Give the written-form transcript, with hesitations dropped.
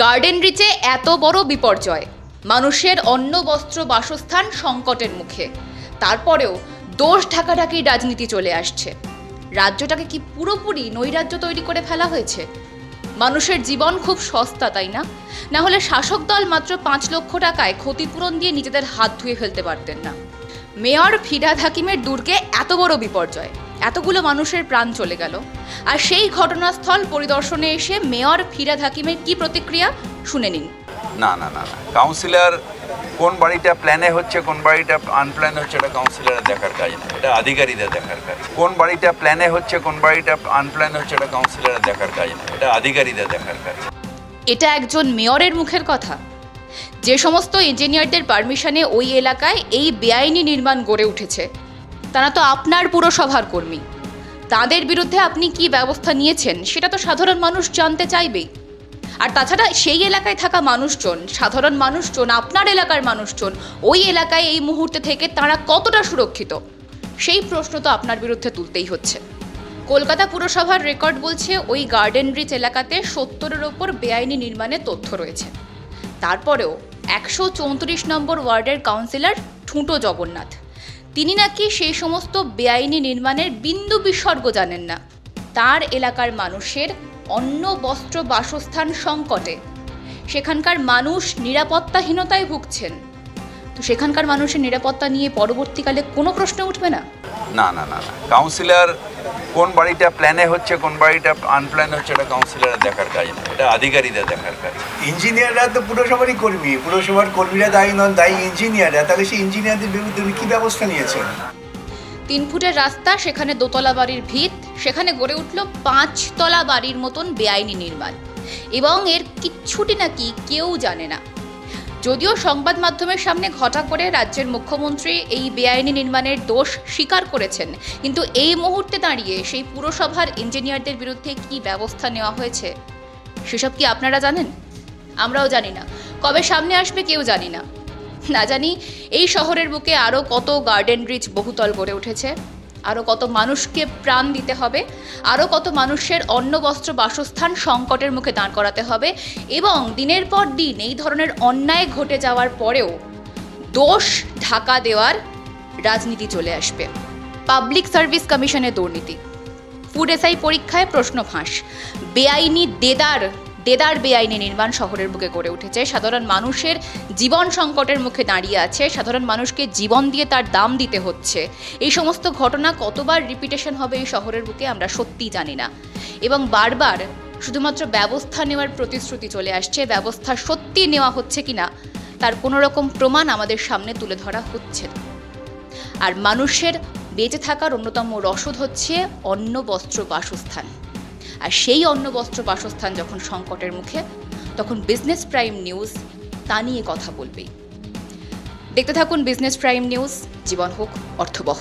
Garden রিচে এত বড় বিপর্যয়, মানুষের অন্ন বস্ত্র বাসস্থান সংকটের মুখে, তারপরেও দোষ ঢাকাঢাকির রাজনীতি চলে আসছে। রাজ্যটাকে কি পুরোপুরি নৈরাজ্য তৈরি করে ফেলা হয়েছে? মানুষের জীবন খুব সস্তা, তাই না? না হলে শাসক দল মাত্র 5 লক্ষ টাকায় ক্ষতিপূরণ দিয়ে নিজেদের হাত ধুয়ে ফেলতে পারতেন না। মেয়র ফিরহাদ হাকিমের দুর্গে এত বড় বিপর্যয়, এতগুলো মানুষের প্রাণ চলে গেল, আর সেই ঘটনাস্থল পরিদর্শনে এসে মেয়র ফিরহাদ হাকিমের কি প্রতিক্রিয়া শুনে নিন। না না না না কাউন্সিলর কোন বাড়িটা প্ল্যানে হচ্ছে কোন বাড়িটা আনপ্ল্যান হচ্ছে এটা কাউন্সিলরের দেখার কাজ না, এটা আধিকারিকদের দেখার কাজ। কোন বাড়িটা প্ল্যানে হচ্ছে কোন বাড়িটা আনপ্ল্যান হচ্ছে এটা কাউন্সিলরের দেখার কাজ না, এটা আধিকারিকদের দেখার কাজ। এটা একজন মেয়রের মুখের কথা? যে সমস্ত ইঞ্জিনিয়ারদের পারমিশনে ওই এলাকায় এই বেআইনি নির্মাণ গড়ে উঠেছে, তারা তো আপনার পুরসভার কর্মী। তাদের বিরুদ্ধে আপনি কি ব্যবস্থা নিয়েছেন সেটা তো সাধারণ মানুষ জানতে চাইবেই। আর তাছাড়া সেই এলাকায় থাকা মানুষজন, সাধারণ মানুষজন, আপনার এলাকার মানুষজন ওই এলাকায় এই মুহূর্তে থেকে তারা কতটা সুরক্ষিত, সেই প্রশ্ন তো আপনার বিরুদ্ধে তুলতেই হচ্ছে। কলকাতা পুরসভার রেকর্ড বলছে ওই গার্ডেন রিচ এলাকাতে 70-এর ওপর বেআইনি নির্মাণের তথ্য রয়েছে। তারপরেও 134 নম্বর ওয়ার্ডের কাউন্সিলর ঠুঁটো জগন্নাথ, তিনি নাকি সেই সমস্ত বেআইনি নির্মাণের বিন্দু বিসর্গ জানেন না। তার এলাকার মানুষের অন্ন বস্ত্র বাসস্থান সংকটে, সেখানকার মানুষ নিরাপত্তাহীনতায় ভুগছেন। তো সেখানকার মানুষের নিরাপত্তা নিয়ে পরবর্তীকালে কোনো প্রশ্ন উঠবে না? না না না না কাউন্সিলর কোন বাড়িটা প্ল্যানে হচ্ছে কোন বাড়িটা আনপ্ল্যান হচ্ছে এটা কাউন্সিলরের দেখার কাজ না, এটা আধিকারিকদের দেখার কাজ। ইঞ্জিনিয়াররা তো পুরসভারই কর্মী, পুরসভার কর্মীরা দায়ী নন, দায়ী ইঞ্জিনিয়াররা। তাহলে সেই ইঞ্জিনিয়ারদের বিরুদ্ধে কি ব্যবস্থা নিয়েছেন? 3 ফুটের রাস্তা, সেখানে দোতলা বাড়ির ভিত, সেখানে গড়ে উঠল 5 তলা বাড়ির মতন বেআইনি নির্মাণ, এবং এর কিচ্ছুটি নাকি কেউ জানে না। যদিও সংবাদ মাধ্যমের সামনে ঘটা করে রাজ্যের মুখ্যমন্ত্রী এই বেআইনি নির্মাণের দোষ স্বীকার করেছেন, কিন্তু এই মুহূর্তে দাঁড়িয়ে সেই পুরসভার ইঞ্জিনিয়ারদের বিরুদ্ধে কি ব্যবস্থা নেওয়া হয়েছে সেসব কি আপনারা জানেন? আমরাও জানি না। কবে সামনে আসবে কেউ জানি না। না জানি এই শহরের বুকে আরও কত গার্ডেন রিচ বহুতল গড়ে উঠেছে, আরও কত মানুষকে প্রাণ দিতে হবে, আরও কত মানুষের অন্ন বস্ত্র বাসস্থান সংকটের মুখে দাঁড় করাতে হবে, এবং দিনের পর দিন এই ধরনের অন্যায় ঘটে যাওয়ার পরেও দোষ ঢাকা দেওয়ার রাজনীতি চলে আসবে। পাবলিক সার্ভিস কমিশনের দুর্নীতি, ফুড এসআই পরীক্ষায় প্রশ্ন ফাঁস, বেআইনি দেদার বেআইনি নির্মাণ শহরের বুকে গড়ে উঠেছে, সাধারণ মানুষের জীবন সংকটের মুখে দাঁড়িয়ে আছে, সাধারণ মানুষকে জীবন দিয়ে তার দাম দিতে হচ্ছে। এই সমস্ত ঘটনা কতবার রিপিটেশন হবে এই শহরের বুকে আমরা সত্যিই জানি না, এবং বারবার শুধুমাত্র ব্যবস্থা নেওয়ার প্রতিশ্রুতি চলে আসছে। ব্যবস্থা সত্যি নেওয়া হচ্ছে কিনা তার কোনো রকম প্রমাণ আমাদের সামনে তুলে ধরা হচ্ছে না। আর মানুষের বেঁচে থাকার অন্যতম রসদ হচ্ছে অন্ন বস্ত্র বাসস্থান, আর সেই অন্ন বস্ত্র বাসস্থান যখন সংকটের মুখে, তখন বিজনেস প্রাইম নিউজ তা নিয়ে কথা বলবেই। দেখতে থাকুন বিজনেস প্রাইম নিউজ, জীবন হোক অর্থবহ।